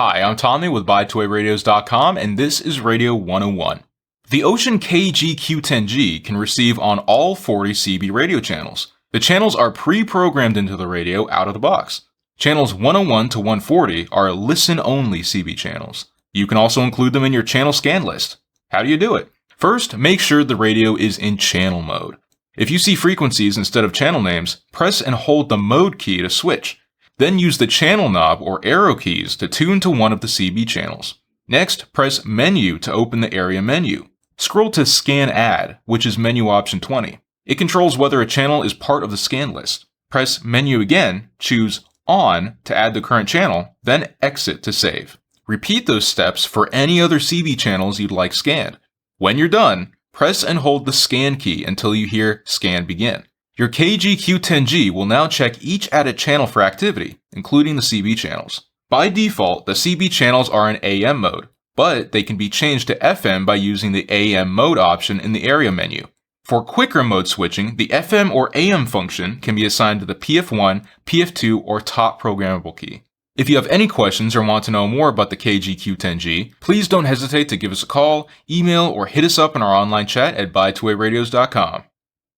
Hi, I'm Tommy with BuyToyRadios.com, and this is Radio 101. The Wouxun KG-Q10G can receive on all 40 CB radio channels. The channels are pre-programmed into the radio out of the box. Channels 101 to 140 are listen-only CB channels. You can also include them in your channel scan list. How do you do it? First, make sure the radio is in channel mode. If you see frequencies instead of channel names, press and hold the mode key to switch. Then use the channel knob or arrow keys to tune to one of the CB channels. Next, press Menu to open the area menu. Scroll to Scan Add, which is menu option 20. It controls whether a channel is part of the scan list. Press Menu again, choose On to add the current channel, then Exit to save. Repeat those steps for any other CB channels you'd like scanned. When you're done, press and hold the Scan key until you hear Scan Begin. Your KG-Q10G will now check each added channel for activity, including the CB channels. By default, the CB channels are in AM mode, but they can be changed to FM by using the AM mode option in the area menu. For quicker mode switching, the FM or AM function can be assigned to the PF1, PF2, or top programmable key. If you have any questions or want to know more about the KG-Q10G, please don't hesitate to give us a call, email, or hit us up in our online chat at BuyToyRadios.com.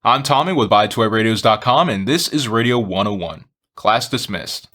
I'm Tommy with BuyToyRadios.com, and this is Radio 101. Class dismissed.